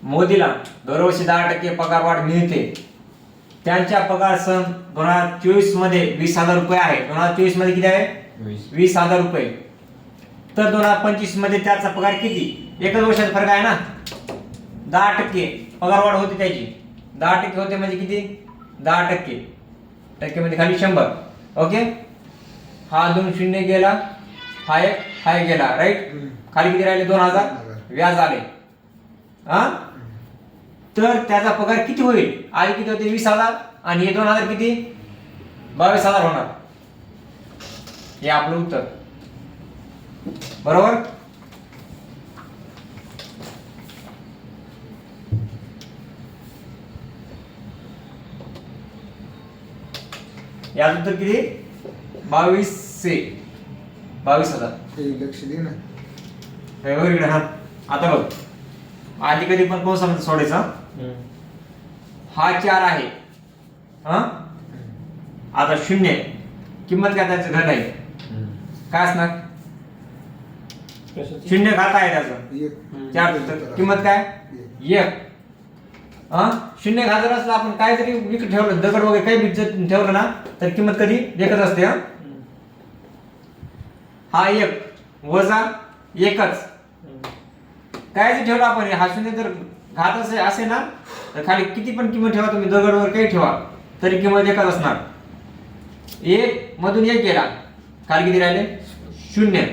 मोदीला दरवर्षी 10% पगारवाढ मिळते. त्यांच्या पगार सन 2024 मध्ये 20,000 रुपये आहे. 2024 मध्ये किती आहे? 20,000 रुपये. तर 2025 मध्ये त्याचा पगार किती? एकच वर्षाचा फरक आहे ना. 10% पगारवाढ होते त्याची. 10% होते म्हणजे किती? 10%. टक्के मध्ये खाली 100. ओके. हा 2 शून्य गेला, हा एक गेला, राईट. खाली किती राहिले? 2,000 व्याज आले. हा, तर त्याचा पगार किती होईल? आधी किती होते? 20,000 आणि हे 2,000 किती? 22,000 होणार. हे आपलं उत्तर. बरोबर. याचं उत्तर किती? 22,000. लक्ष दे ना. इकडे. हा, आता बघ, आधी कधी पण कोण समजा सोडायचा. हा 4 आहे. हा, आता 0 किंमत काय त्याचं घट आहे. काय असणार? 0 घात आहे त्याचं. 4 किंमत काय? 1. हा, 0 घात जर असला आपण काय जरी विकत ठेवलं, दगड वगैरे काही विकत ठेवलं ना, तर किंमत कधी एकच असते. हा 1 वजा 1च. काय जर ठेवलं आपण, हा 0 जर घात असे ना, तर खाली किती पण किंमत ठेवा तुम्ही, दगड वर काही ठेवा, तरी किंमत एकच असणार. 1 मधून 1 गेला, खाली किती राहिले? 0.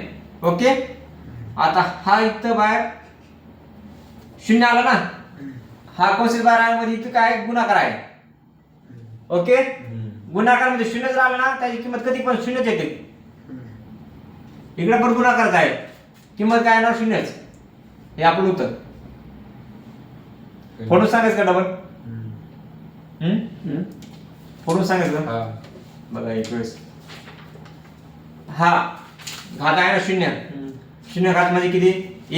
ओके. आता हा इथं बाहेर 0 आला ना, हा कोणत्या बाहेर आहे मध्ये इथं काय गुणाकार आहे. ओके. गुणाकार मध्ये 0 जर आला ना, त्याची किंमत कधी पण 0च येते. इकडे पण गुणाकार काय, किंमत काय येणार? 0च. हे आपलं उत्तर. फोडून सांगायचं का डबल? फोडून सांगायचं का? बघा एक वेळेस. हा घात आहे ना 0. 0 घात म्हणजे किती?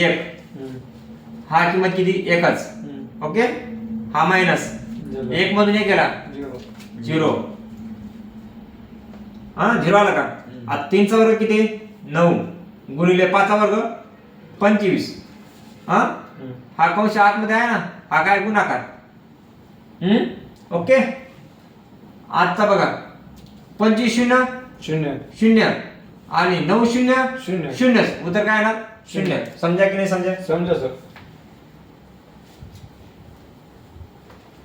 1. हा किंमत किती? एकच. ओके. हा मायनस 1 मधून 1 गेला, 0. हा 0 आला का? आता 3 चा वर्ग किती? 9 गुणिले 5 चा वर्ग 25. हा कंश आतमध्ये आहे ना, हा काय? गुणाकार. ओके. आजचा बघा 25 0 0 आणि 9 0 0. उत्तर काय येणार? 0. समजा की नाही समजा? समजा सर.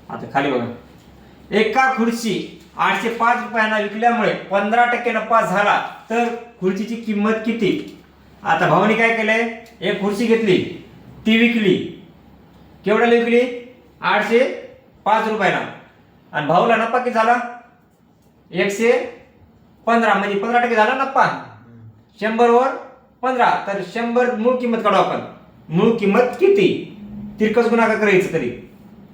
आता खाली बघा, एका खुर्ची 805 रुपयांना विकल्यामुळे 15% नफा झाला, तर खुर्चीची किंमत किती? आता भाऊने काय केलंय, एक खुर्ची घेतली, ती विकली. केवढ्याला विकली? 805 रुपयाला. आणि भाऊला नफा किती झाला? 115, म्हणजे 15% झाला नफा. 100 वर 15, तर 100 मूळ किंमत काढू आपण. मूळ किंमत किती? तिरकस गुणाकार करायचं तरी.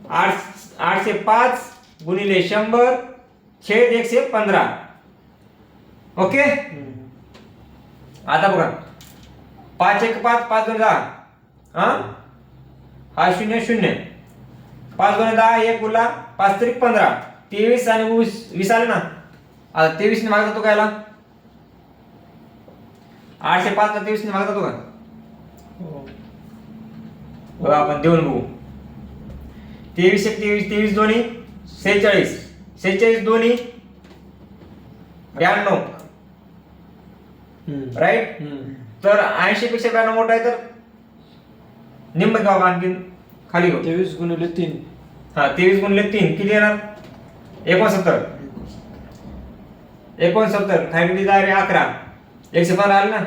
805 गुणिले 100 छेद 115. ओके. आता बघा, 5 1 5, 5 2 10. हा 0 0, 5 2 10, 1 उरला, 5 3 15, 23 आणि 20 आले ना. आता 23 ने भाग जातो कायला? 805 ला 23 ने भाग जातो का? बघा आपण देऊन बघू. 23 1 23, 23 दोन्ही 46, 46 दोन्ही 92. राईट. तर 80 पेक्षा 92 मोठा आहे, तर निम्म घ्या आणखी खाली घेऊ. 23 गुणिले 3. हा 23 गुणिले 3 किती येणार? 69. 69 खाली किती जाईल? 11. 115 आले ना.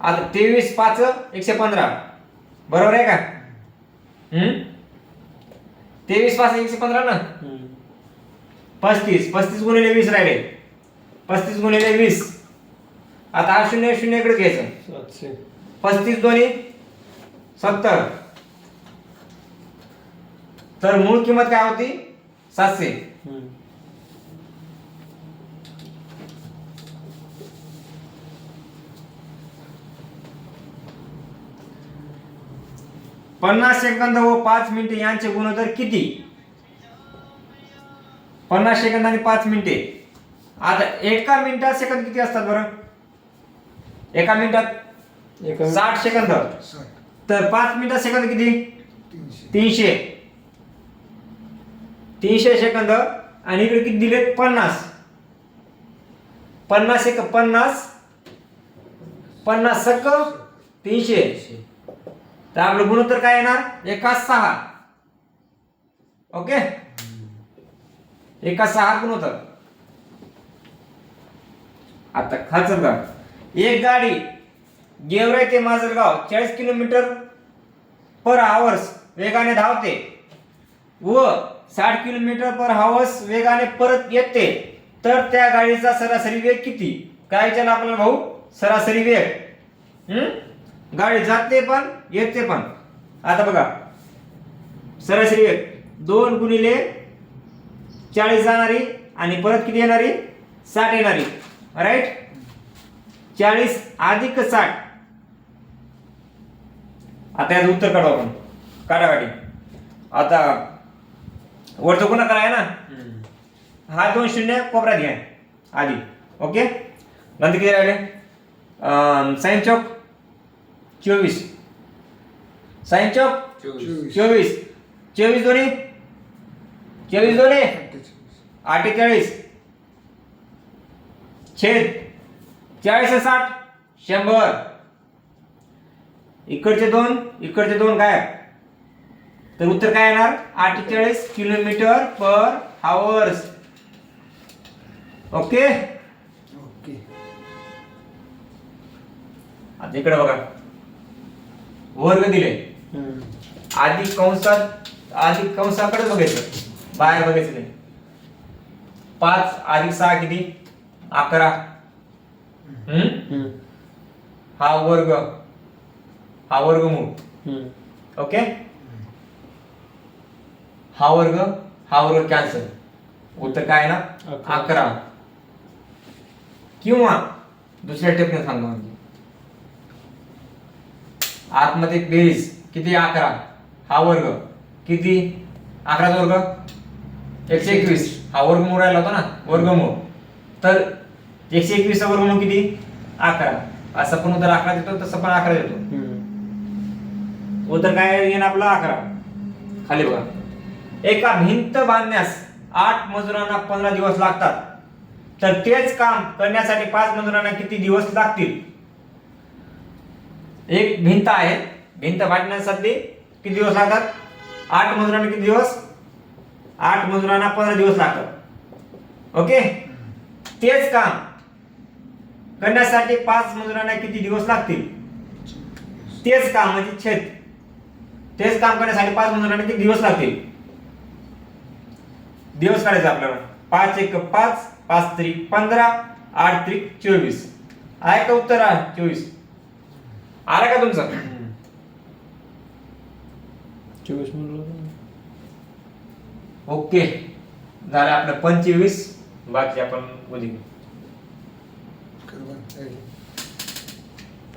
आता 23 5 115, बरोबर आहे का? 23 5 115 ना. 35 गुणिले 20 राहिले, 35 गुणिले 20. आता हा 0 0 इकडे घ्यायचं. 700. 35 दोन्ही 70. तर मूळ किंमत काय होती? 700. पन्नास सेकंद व 5 मिनिटे यांचे गुणोत्तर किती? 50 सेकंद आणि 5 मिनिटे. आता एका मिनिटात सेकंद किती असतात बरं? एका मिनिटात 60 सेकंद. तर 5 मिनिटात सेकंद किती? 300. 300 सेकंद. आणि इकडे किती दिले? 50. 50 एक 50 50 सक 300. तर आपलं गुणोत्तर काय येणार? 1:6. ओके, 1:6 गुणोत्तर. आता खालचं बघा. एक गाडी गेवराई ते माजलगाव 40 किलोमीटर पर आवर्स वेगाने धावते व 60 किलोमीटर पर आवर्स वेगाने परत येते, तर त्या गाडीचा सरासरी वेग किती? काय विचारलं आपल्याला भाऊ? सरासरी वेग. गाडी जाते पण येते पण. आता बघा, सरासरी वेग 2 गुणिले 40 जाणारी आणि परत किती येणारी? 60 येणारी. राईट. 40 अधिक 60. आता याचं उत्तर काढू आपण. काढा गाडी. आता वरचं गुन्हा कराय ना, हा 2 शून्य कोपऱ्यात घ्या आधी. ओके, नंतर किती राहिले? साइन चौक 24. साइन चौक 24. 24 दोन्ही 48. छेद 40 आणि 60 100. इकडचे दोन काय? तर उत्तर काय येणार? 48 किलोमीटर पर आवर्स. ओके. ओके. आता इकडे बघा, वर्ग दिले. आधी कंसाकडे बघायचं, बाहेर बघायचं नाही. 5 अधिक 6 किती? 11. हा वर्गमूळ. ओके, हा वर्ग कॅन्सल. उत्तर काय ना? 11. किंवा दुसऱ्या टेपने सांगतो म्हणजे आतमध्ये बेरीज किती? 11. हा वर्ग किती? 11 चा वर्ग 121. हा वर्गमूळ राहिला होता ना, वर्गमूळ. तर 121 चा वर्गमूळ किती? 11. असं पण उत्तर 11 देतो, तसं पण 11 देतो. उत्तर काय येईल आपलं? 11. खाली बघा, एका भिंत बांधण्यास 8 मजुरांना 15 दिवस लागतात, तर तेच काम करण्यासाठी 5 मजुरांना किती दिवस लागतील? एक भिंत आहे, भिंत बांधण्यासाठी किती दिवस लागतात? 8 मजुरांना किती दिवस? 8 मजुरांना 15 दिवस लागतात. ओके, तेच काम करण्यासाठी 5 मजुरांना किती दिवस लागतील? तेच काम म्हणजे छेद. तेच काम करण्यासाठी 5 मजुरांना किती दिवस लागतील? दिवस काढायचा आपल्याला. 5 एक 5, 5 त्रिक 15, 8 त्रिक 24. आहे का उत्तर? 24 आला का तुमचं? 24 म्हणलं. ओके, झालं आपलं 25. बाकी आपण उद्या बरोबर.